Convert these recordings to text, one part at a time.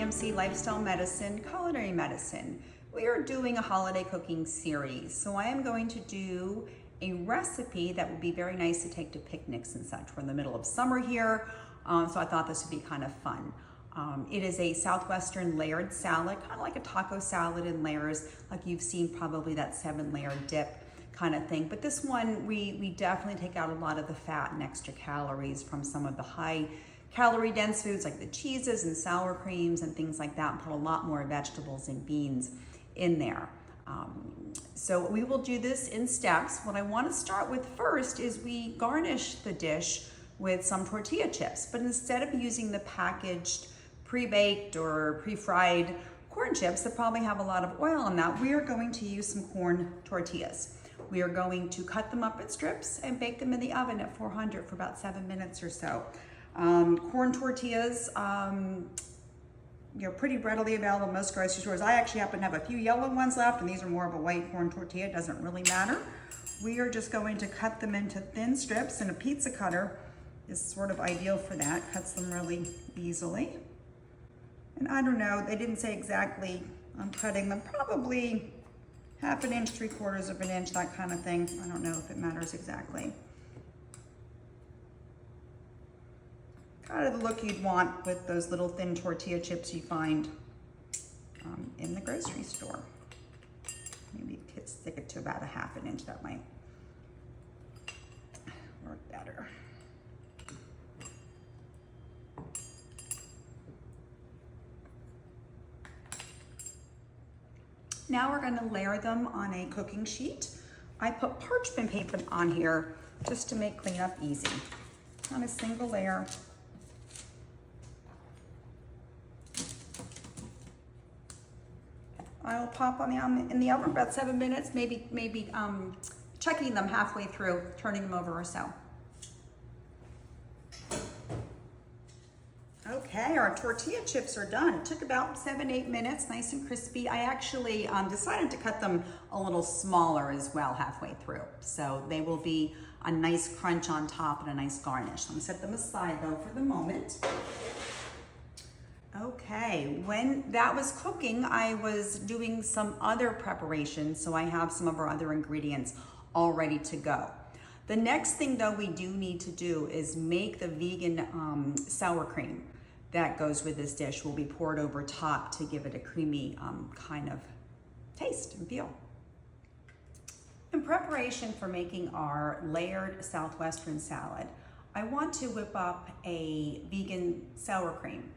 AMC Lifestyle Medicine, Culinary Medicine. We are doing a holiday cooking series, so I am going to do a recipe that would be very nice to take to picnics and such. We're in the middle of summer here, so I thought this would be kind of fun. It is a Southwestern layered salad, kind of like a taco salad in layers, like you've seen probably that 7-layer dip kind of thing. But this one, we definitely take out a lot of the fat and extra calories from some of the high calorie dense foods like the cheeses and sour creams and things like that, and put a lot more vegetables and beans in there. So we will do this in steps. What I want to start with first is we garnish the dish with some tortilla chips, but instead of using the packaged pre-baked or pre-fried corn chips that probably have a lot of oil in that, we are going to use some corn tortillas. We are going to cut them up in strips and bake them in the oven at 400 for about 7 minutes or so. Corn tortillas, pretty readily available in most grocery stores. I actually happen to have a few yellow ones left, and these are more of a white corn tortilla. It doesn't really matter. We are just going to cut them into thin strips, and a pizza cutter is sort of ideal for that. Cuts them really easily. And I don't know, they didn't say exactly. I'm cutting them probably 1/2 inch, 3/4 of an inch, that kind of thing. I don't know if it matters exactly. Kind of the look you'd want with those little thin tortilla chips you find in the grocery store. Maybe stick it to about 1/2 inch, that might work better. Now we're going to layer them on a cooking sheet. I put parchment paper on here just to make cleanup easy. On a single layer. I will pop them in the oven about 7 minutes, maybe checking them halfway through, turning them over or so. Okay, our tortilla chips are done. It took about 7-8 minutes, nice and crispy. I actually decided to cut them a little smaller as well halfway through. So they will be a nice crunch on top and a nice garnish. I'm gonna set them aside though for the moment. Okay, when that was cooking, I was doing some other preparations, so I have some of our other ingredients all ready to go. The next thing though we do need to do is make the vegan sour cream that goes with this dish. Will be poured over top to give it a creamy kind of taste and feel. In preparation for making our layered Southwestern salad, I want to whip up a vegan sour cream.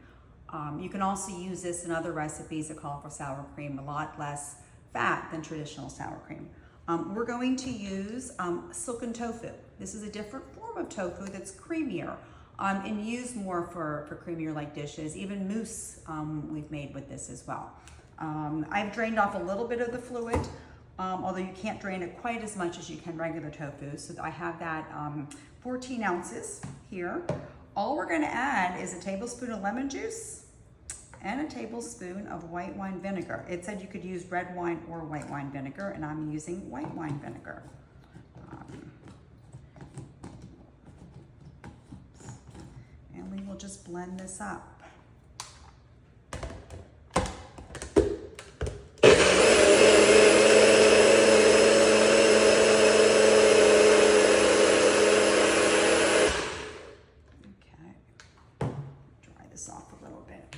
You can also use this in other recipes that call for sour cream, a lot less fat than traditional sour cream. We're going to use silken tofu. This is a different form of tofu that's creamier and used more for creamier like dishes. Even mousse we've made with this as well. I've drained off a little bit of the fluid, although you can't drain it quite as much as you can regular tofu. So I have that 14 ounces here. All we're going to add is a tablespoon of lemon juice and a tablespoon of white wine vinegar. It said you could use red wine or white wine vinegar, and I'm using white wine vinegar. And we will just blend this up. Off a little bit.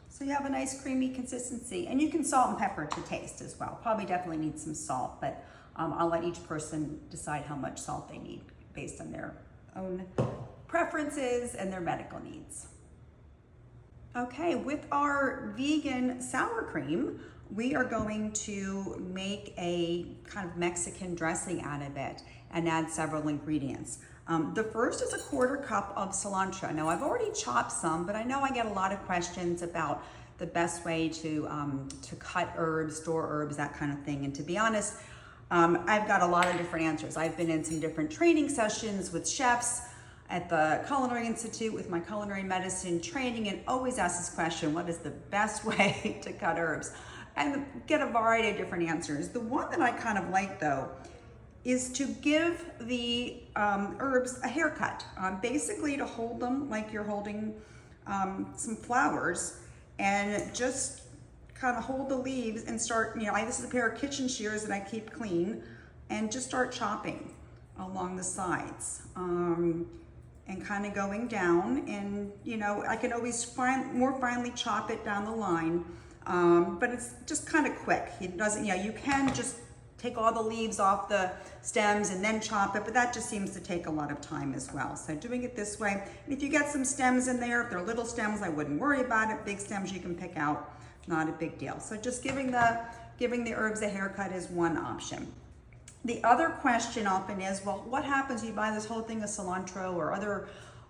So you have a nice creamy consistency, and you can salt and pepper to taste as well. Probably definitely need some salt, but I'll let each person decide how much salt they need based on their own preferences and their medical needs. Okay, with our vegan sour cream, we are going to make a kind of Mexican dressing out of it and add several ingredients. The first is a 1/4 cup of cilantro. Now I've already chopped some, but I know I get a lot of questions about the best way to cut herbs, store herbs, that kind of thing. And to be honest, I've got a lot of different answers. I've been in some different training sessions with chefs at the Culinary Institute with my culinary medicine training, and always ask this question: what is the best way to cut herbs? and get a variety of different answers. The one that I kind of like though is to give the herbs a haircut, basically to hold them like you're holding some flowers, and just kind of hold the leaves and start, this is a pair of kitchen shears that I keep clean, and just start chopping along the sides, and kind of going down, and I can always more finely chop it down the line, but it's just kind of quick. It doesn't, you can just take all the leaves off the stems and then chop it, but that just seems to take a lot of time as well. So doing it this way, and if you get some stems in there, if they're little stems, I wouldn't worry about it. Big stems you can pick out, not a big deal. So just giving the herbs a haircut is one option. The other question often is, well, what happens if you buy this whole thing of cilantro or other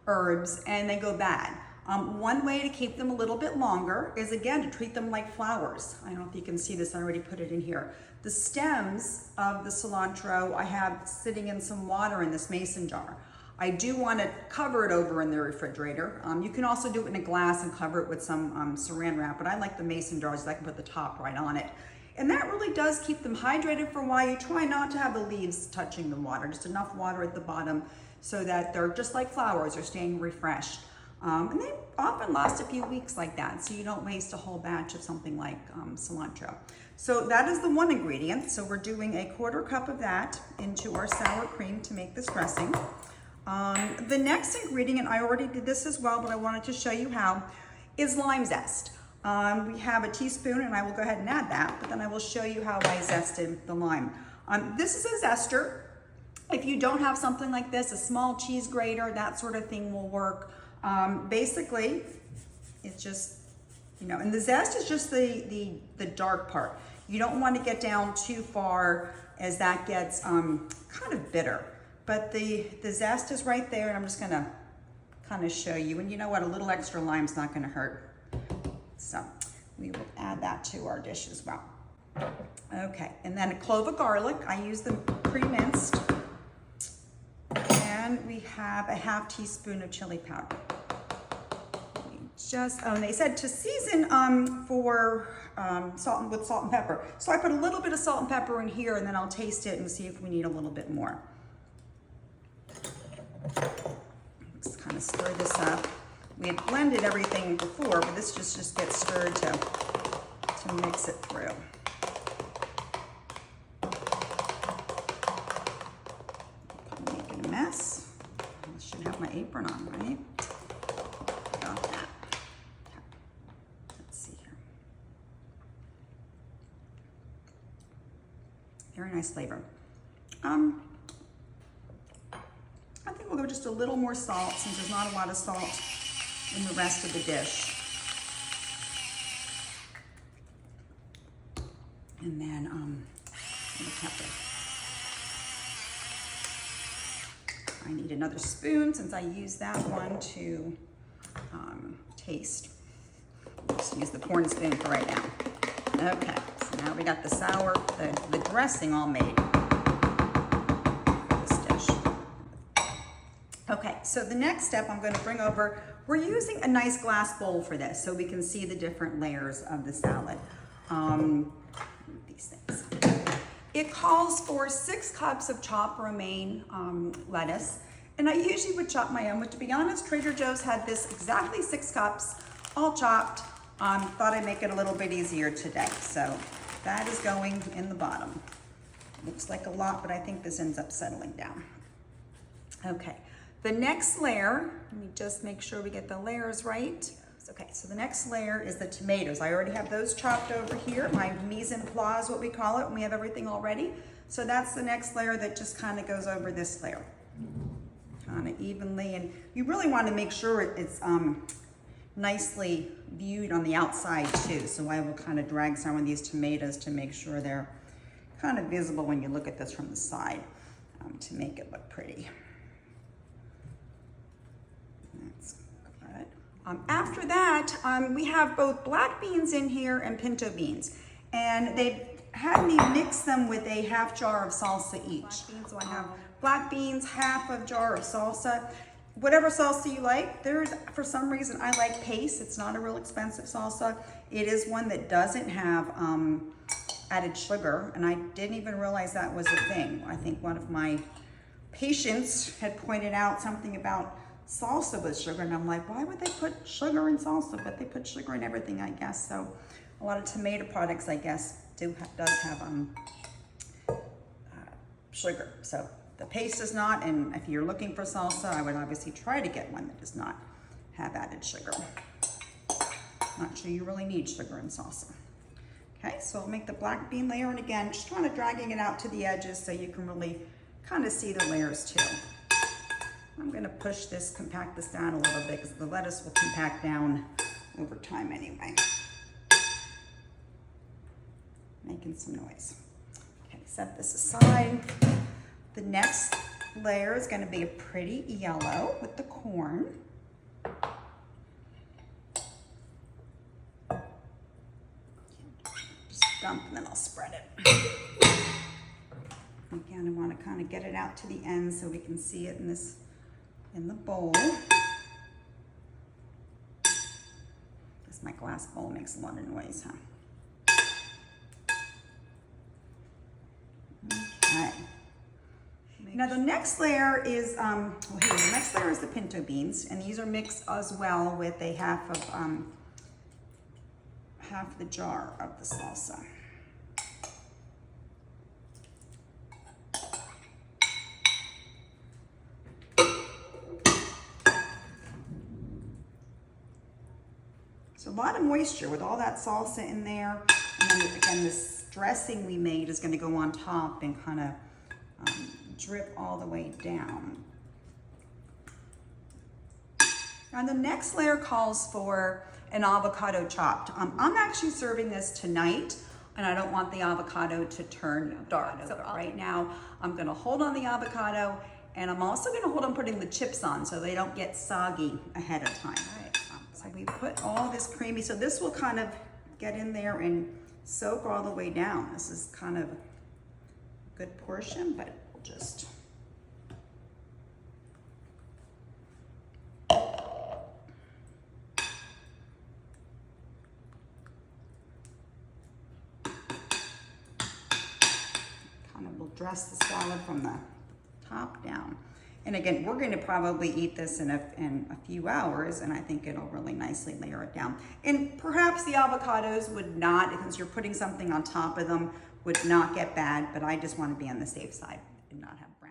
herbs and they go bad? One way to keep them a little bit longer is, again, to treat them like flowers. I don't know if you can see this, I already put it in here. The stems of the cilantro I have sitting in some water in this mason jar. I do want to cover it over in the refrigerator. You can also do it in a glass and cover it with some saran wrap, but I like the mason jars so I can put the top right on it. And that really does keep them hydrated for a while. You try not to have the leaves touching the water, just enough water at the bottom so that they're just like flowers, they're staying refreshed. And they often last a few weeks like that, so you don't waste a whole batch of something like cilantro. So that is the one ingredient. So we're doing a 1/4 cup of that into our sour cream to make this dressing. The next ingredient, I already did this as well, but I wanted to show you how, is lime zest. We have a teaspoon, and I will go ahead and add that, but then I will show you how I zested the lime. This is a zester. If you don't have something like this, a small cheese grater, that sort of thing will work. Basically, it's just, and the zest is just the dark part. You don't want to get down too far as that gets kind of bitter. But the zest is right there, and I'm just gonna kind of show you. And you know what, a little extra lime's not gonna hurt. So we will add that to our dish as well. Okay, and then a clove of garlic. I use them pre-minced. And we have a 1/2 teaspoon of chili powder. And they said to season for salt and pepper. So I put a little bit of salt and pepper in here, and then I'll taste it and see if we need a little bit more. Just kind of stir this up. We had blended everything before, but this just gets stirred to mix it through. I'm making a mess. I should have my apron on, right? Got that. Okay. Let's see here. Very nice flavor. I think we'll go just a little more salt since there's not a lot of salt in the rest of the dish. And then the pepper. I need another spoon since I used that one to taste. I'll just use the corn spoon for right now. Okay, so now we got the dressing all made for this dish. Okay, so the next step I'm going to bring over, we're using a nice glass bowl for this so we can see the different layers of the salad. These things. It calls for 6 cups of chopped romaine lettuce, and I usually would chop my own, but to be honest, Trader Joe's had this exactly 6 cups, all chopped. Thought I'd make it a little bit easier today, so that is going in the bottom. Looks like a lot, but I think this ends up settling down. Okay. The next layer, let me just make sure we get the layers right. Okay, so the next layer is the tomatoes. I already have those chopped over here. My mise en place is what we call it when we have everything all ready. So that's the next layer that just kind of goes over this layer. Kind of evenly, and you really want to make sure it's nicely viewed on the outside too. So I will kind of drag some of these tomatoes to make sure they're kind of visible when you look at this from the side to make it look pretty. That's good. After that, we have both black beans in here and pinto beans. And they've had me mix them with a 1/2 jar of salsa each. So I have black beans, 1/2 jar of salsa. whatever salsa you like. For some reason, I like paste. It's not a real expensive salsa. It is one that doesn't have added sugar, and I didn't even realize that was a thing. I think one of my patients had pointed out something about salsa with sugar, and I'm like, why would they put sugar in salsa? But they put sugar in everything, I guess. So a lot of tomato products, I guess, does have sugar. So the paste does not, and if you're looking for salsa, I would obviously try to get one that does not have added sugar. Not sure you really need sugar in salsa. Okay, so I'll make the black bean layer, and again, just kind of dragging it out to the edges so you can really kind of see the layers too. I'm gonna push this, compact this down a little bit because the lettuce will compact down over time anyway. Making some noise. Okay, set this aside. The next layer is gonna be a pretty yellow with the corn. Dump, and then I'll spread it. Again, I want to kind of get it out to the end so we can see it in the bowl. This my glass bowl makes a lot of noise, huh? Okay. Now the next layer is the next layer is the pinto beans, and these are mixed as well with a half the jar of the salsa. So a lot of moisture with all that salsa in there. And then again, this dressing we made is gonna go on top and kind of drip all the way down. Now the next layer calls for an avocado chopped. I'm actually serving this tonight, and I don't want the avocado to turn dark. So right now, I'm gonna hold on the avocado, and I'm also gonna hold on putting the chips on so they don't get soggy ahead of time. All right. So we put all this creamy, so this will kind of get in there and soak all the way down. This is kind of a good portion, but we'll just we'll dress the salad from the top down. And again, we're going to probably eat this in a few hours, and I think it'll really nicely layer it down. And perhaps the avocados would not, since you're putting something on top of them, would not get bad, but I just want to be on the safe side and not have brown.